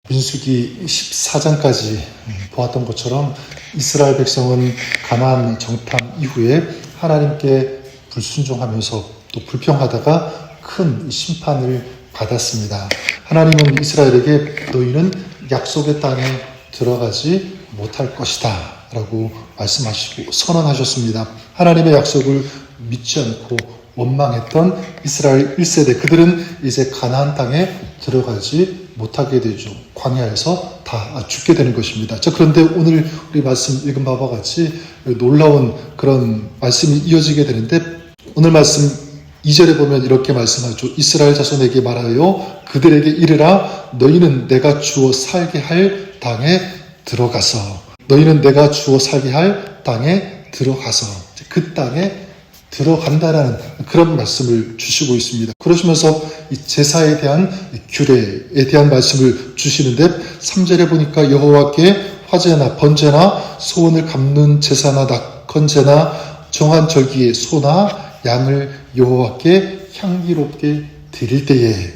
민수기 14장까지 보았던 것처럼 이스라엘 백성은 가나안 정탐 이후에 하나님께 불순종하면서 또 불평하다가 큰 심판을 받았습니다. 하나님은 이스라엘에게 너희는 약속의 땅에 들어가지 못할 것이다 라고 말씀하시고 선언하셨습니다. 하나님의 약속을 믿지 않고 원망했던 이스라엘 1세대, 그들은 이제 가나안 땅에 들어가지 못하게 되죠. 광야에서 다 죽게 되는 것입니다. 자, 그런데 오늘 우리 말씀 읽은 바와 같이 놀라운 그런 말씀이 이어지게 되는데, 오늘 말씀 2절에 보면 이렇게 말씀하죠. 이스라엘 자손에게 말하여 그들에게 이르라. 너희는 내가 주어 살게 할 땅에 들어가서, 너희는 내가 주어 살게 할 땅에 들어가서, 그 땅에 들어간다라는 그런 말씀을 주시고 있습니다. 그러시면서 이 제사에 대한 규례에 대한 말씀을 주시는데, 3절에 보니까 여호와께 화제나 번제나 소원을 갚는 제사나 낙헌제나 정한 절기의 소나 양을 여호와께 향기롭게 드릴 때에,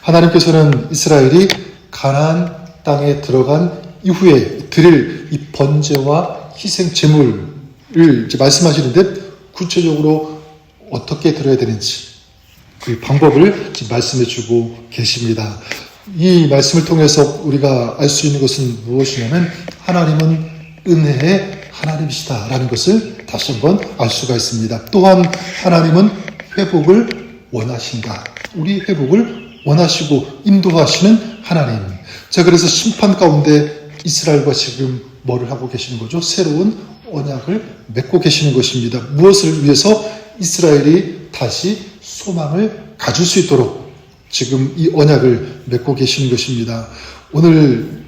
하나님께서는 이스라엘이 가나안 땅에 들어간 이후에 드릴 이 번제와 희생 제물을 이제 말씀하시는데, 구체적으로 어떻게 드려야 되는지 그 방법을 지금 말씀해 주고 계십니다. 이 말씀을 통해서 우리가 알 수 있는 것은 무엇이냐면, 하나님은 은혜의 하나님이시다라는 것을 다시 한번 알 수가 있습니다. 또한 하나님은 회복을 원하신다. 우리 회복을 원하시고 인도하시는 하나님. 자, 그래서 심판 가운데 이스라엘과 지금 뭐를 하고 계시는 거죠? 새로운 언약을 맺고 계시는 것입니다. 무엇을 위해서? 이스라엘이 다시 소망을 가질 수 있도록 지금 이 언약을 맺고 계시는 것입니다. 오늘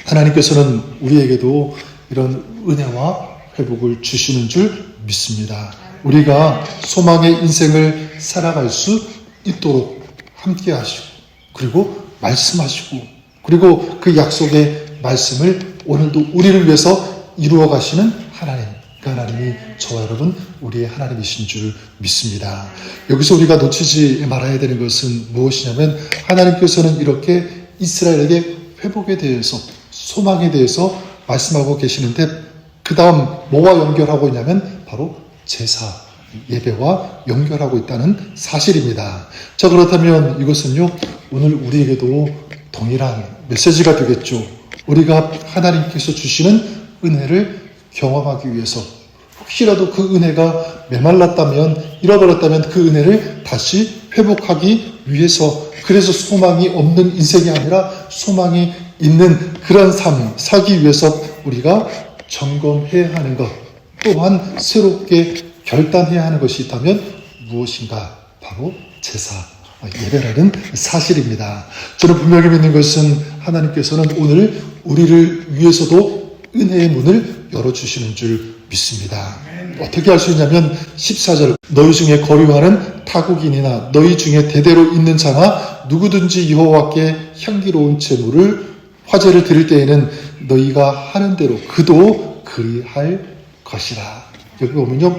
하나님께서는 우리에게도 이런 은혜와 회복을 주시는 줄 믿습니다. 우리가 소망의 인생을 살아갈 수 있도록 함께 하시고, 그리고 말씀하시고, 그리고 그 약속의 말씀을 오늘도 우리를 위해서 이루어 가시는 하나님, 그 하나님이 저와 여러분 우리의 하나님이신 줄 믿습니다. 여기서 우리가 놓치지 말아야 되는 것은 무엇이냐면, 하나님께서는 이렇게 이스라엘에게 회복에 대해서, 소망에 대해서 말씀하고 계시는데, 그 다음 뭐와 연결하고 있냐면 바로 제사, 예배와 연결하고 있다는 사실입니다. 자, 그렇다면 이것은요, 오늘 우리에게도 동일한 메시지가 되겠죠. 우리가 하나님께서 주시는 은혜를 경험하기 위해서, 혹시라도 그 은혜가 메말랐다면, 잃어버렸다면 그 은혜를 다시 회복하기 위해서, 그래서 소망이 없는 인생이 아니라 소망이 있는 그런 삶 살기 위해서 우리가 점검해야 하는 것, 또한 새롭게 결단해야 하는 것이 있다면 무엇인가? 바로 제사, 예배라는 사실입니다. 저는 분명히 믿는 것은 하나님께서는 오늘 우리를 위해서도 은혜의 문을 열어주시는 줄 믿습니다. 어떻게 할 수 있냐면 14절, 너희 중에 거류하는 타국인이나 너희 중에 대대로 있는 자나 누구든지 여호와께 향기로운 제물을 화제를 드릴 때에는 너희가 하는 대로 그도 그리할 것이라. 여기 보면요,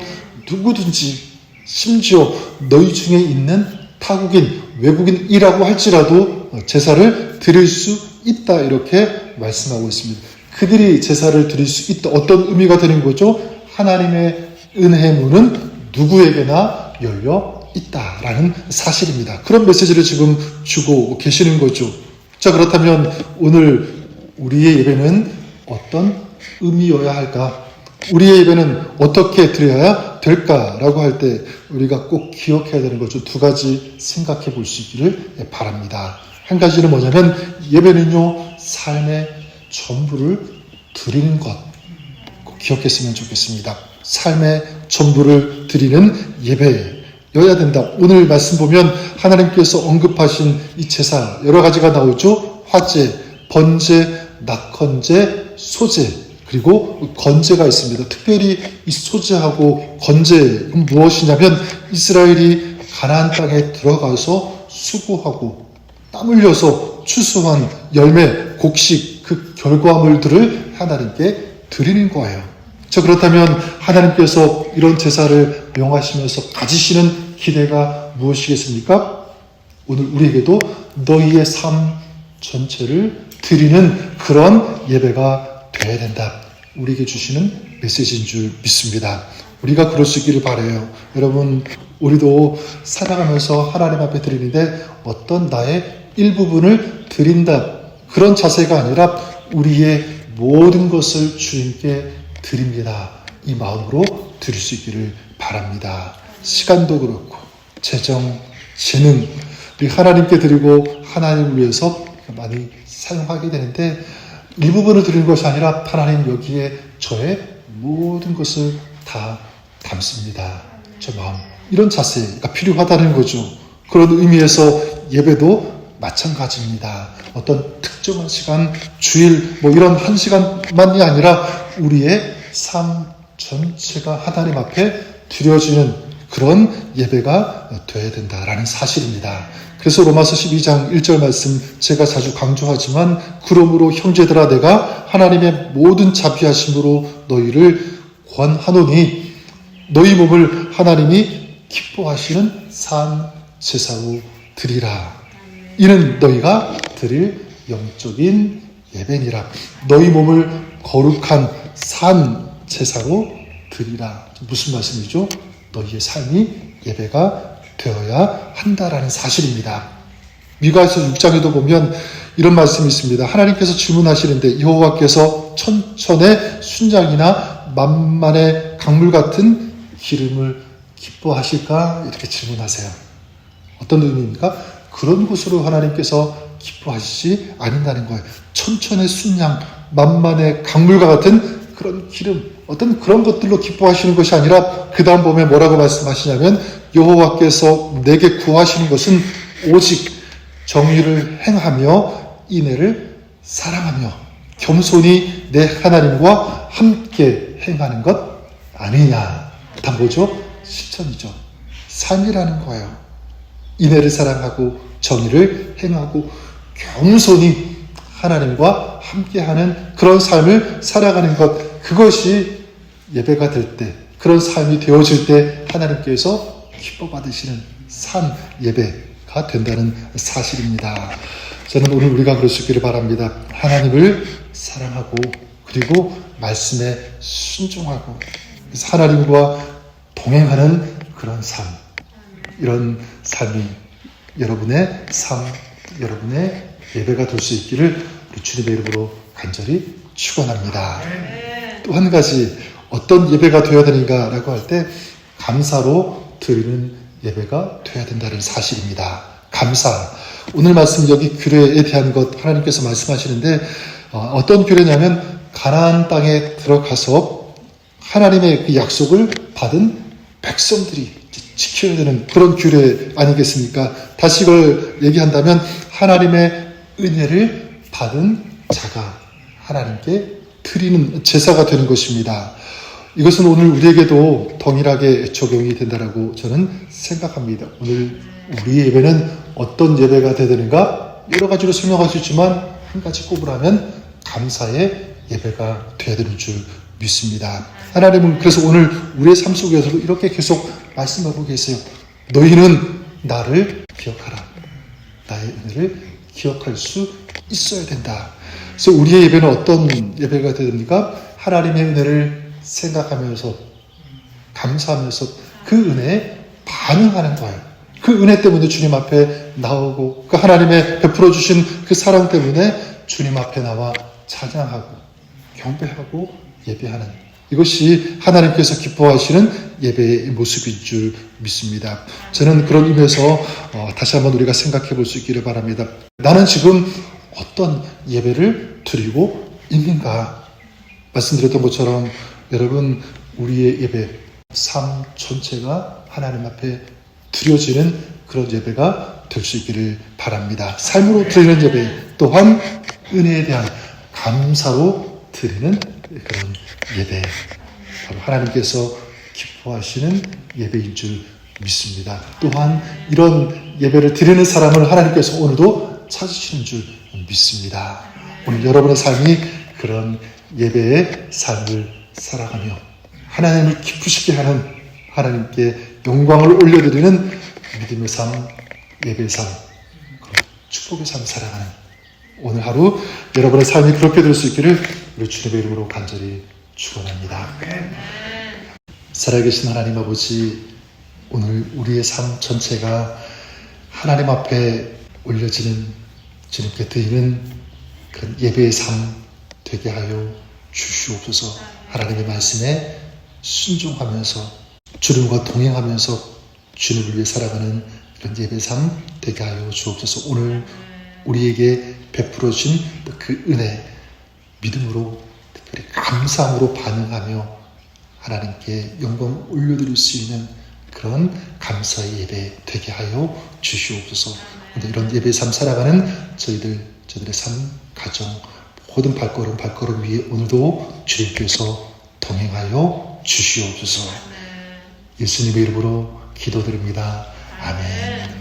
누구든지, 심지어 너희 중에 있는 타국인, 외국인이라고 할지라도 제사를 드릴 수 있다, 이렇게 말씀하고 있습니다. 그들이 제사를 드릴 수 있다. 어떤 의미가 되는 거죠? 하나님의 은혜의 문은 누구에게나 열려 있다라는 사실입니다. 그런 메시지를 지금 주고 계시는 거죠. 자, 그렇다면 오늘 우리의 예배는 어떤 의미여야 할까? 우리의 예배는 어떻게 드려야 될까라고 할 때 우리가 꼭 기억해야 되는 거죠. 두 가지 생각해 볼 수 있기를 바랍니다. 한 가지는 뭐냐면, 예배는요, 삶의 전부를 드리는 것, 꼭 기억했으면 좋겠습니다. 삶의 전부를 드리는 예배여야 된다. 오늘 말씀 보면 하나님께서 언급하신 이 제사 여러 가지가 나오죠. 화제, 번제, 낙헌제, 소제, 그리고 건제가 있습니다. 특별히 이 소제하고 건제는 무엇이냐면, 이스라엘이 가나안 땅에 들어가서 수고하고 땀 흘려서 추수한 열매, 곡식, 그 결과물들을 하나님께 드리는 거예요. 자, 그렇다면 하나님께서 이런 제사를 명하시면서 가지시는 기대가 무엇이겠습니까? 오늘 우리에게도 너희의 삶, 전체를 드리는 그런 예배가 되어야 된다. 우리에게 주시는 메시지인 줄 믿습니다. 우리가 그럴 수 있기를 바라요. 여러분, 우리도 살아가면서 하나님 앞에 드리는데 어떤 나의 일부분을 드린다. 그런 자세가 아니라 우리의 모든 것을 주님께 드립니다. 이 마음으로 드릴 수 있기를 바랍니다. 시간도 그렇고 재정, 재능 우리 하나님께 드리고 하나님을 위해서 많이 사용하게 되는데 일부분을 드리는 것이 아니라 하나님 여기에 저의 모든 것을 다 담습니다. 저 마음 이런 자세가 필요하다는 거죠. 그런 의미에서 예배도 마찬가지입니다. 어떤 특정한 시간, 주일 이런 한 시간만이 아니라 우리의 삶 전체가 하나님 앞에 드려지는 그런 예배가 되어야 된다라는 사실입니다. 그래서 로마서 12장 1절 말씀 제가 자주 강조하지만 그러므로 형제들아 내가 하나님의 모든 자비하심으로 너희를 권하노니 너희 몸을 하나님이 기뻐하시는 산 제사로 드리라. 이는 너희가 드릴 영적인 예배니라. 너희 몸을 거룩한 산 제사로 드리라. 무슨 말씀이죠? 너희의 삶이 예배가 되어야 한다라는 사실입니다. 미가에서 6장에도 보면 이런 말씀이 있습니다. 하나님께서 질문하시는데 여호와께서 천천의 순장이나 만만의 강물 같은 기름을 기뻐하실까? 이렇게 질문하세요. 어떤 의미입니까? 그런 것으로 하나님께서 기뻐하시지 않는다는 거예요. 천천의 순양, 만만의 강물과 같은 그런 기름, 어떤 그런 것들로 기뻐하시는 것이 아니라 그 다음 보면 뭐라고 말씀하시냐면 여호와께서 내게 구하시는 것은 오직 정의를 행하며 인애를 사랑하며 겸손히 내 하나님과 함께 행하는 것 아니냐. 다 뭐죠? 실천이죠. 삶이라는 거예요. 인애를 사랑하고 정의를 행하고 겸손히 하나님과 함께하는 그런 삶을 살아가는 것, 그것이 예배가 될 때, 그런 삶이 되어질 때 하나님께서 기뻐 받으시는 산 예배가 된다는 사실입니다. 저는 오늘 우리가 그럴 수 있기를 바랍니다. 하나님을 사랑하고 그리고 말씀에 순종하고 그래서 하나님과 동행하는 그런 삶, 이런 삶이 여러분의 삶, 여러분의 예배가 될 수 있기를 우리 주님의 이름으로 간절히 축원합니다. 또 한 가지 어떤 예배가 되어야 되는가라고 할 때 감사로 드리는 예배가 되어야 된다는 사실입니다. 감사. 오늘 말씀 여기 규례에 대한 것 하나님께서 말씀하시는데 어떤 규례냐면 가나안 땅에 들어가서 하나님의 그 약속을 받은 백성들이 지켜야 되는 그런 규례 아니겠습니까? 다시 이걸 얘기한다면 하나님의 은혜를 받은 자가 하나님께 드리는 제사가 되는 것입니다. 이것은 오늘 우리에게도 동일하게 적용이 된다고 저는 생각합니다. 오늘 우리의 예배는 어떤 예배가 되어야 되는가? 여러 가지로 설명할 수 있지만 한 가지 꼽으라면 감사의 예배가 되어야 되는 줄 믿습니다. 하나님은 그래서 오늘 우리의 삶 속에서도 이렇게 계속 말씀하고 계세요. 너희는 나를 기억하라. 나의 은혜를 기억할 수 있어야 된다. 그래서 우리의 예배는 어떤 예배가 되어야 됩니까? 하나님의 은혜를 생각하면서 감사하면서 그 은혜에 반응하는 거예요. 그 은혜 때문에 주님 앞에 나오고 그 하나님의 베풀어 주신 그 사랑 때문에 주님 앞에 나와 찬양하고 경배하고 예배하는 이것이 하나님께서 기뻐하시는 예배의 모습인 줄 믿습니다. 저는 그런 의미에서 다시 한번 우리가 생각해 볼 수 있기를 바랍니다. 나는 지금 어떤 예배를 드리고 있는가? 말씀드렸던 것처럼 여러분 우리의 예배, 삶 전체가 하나님 앞에 드려지는 그런 예배가 될 수 있기를 바랍니다. 삶으로 드리는 예배 또한 은혜에 대한 감사로 드리는 그런 예배, 바로 하나님께서 기뻐하시는 예배인 줄 믿습니다. 또한 이런 예배를 드리는 사람을 하나님께서 오늘도 찾으시는 줄 믿습니다. 오늘 여러분의 삶이 그런 예배의 삶을 살아가며 하나님을 기쁘시게 하는 하나님께 영광을 올려드리는 믿음의 삶, 예배의 삶, 축복의 삶을 살아가는 오늘 하루 여러분의 삶이 그렇게 될 수 있기를 우리 주님의 이름으로 간절히 축원합니다. 살아계신 하나님 아버지, 오늘 우리의 삶 전체가 하나님 앞에 올려지는, 주님께 드리는 그런 예배의 삶 되게 하여 주시옵소서. 하나님의 말씀에 순종하면서 주님과 동행하면서 주님을 위해 살아가는 그런 예배 삶 되게 하여 주옵소서. 오늘 우리에게 베풀어 주신 그 은혜, 믿음으로 특별히 감사함으로 반응하며 하나님께 영광 올려드릴 수 있는 그런 감사의 예배 되게 하여 주시옵소서. 오늘 이런 예배 삶 살아가는 저희들의 삶, 가정, 모든 발걸음 위에 오늘도 주님께서 동행하여 주시옵소서. 예수님의 이름으로 기도드립니다. 아멘.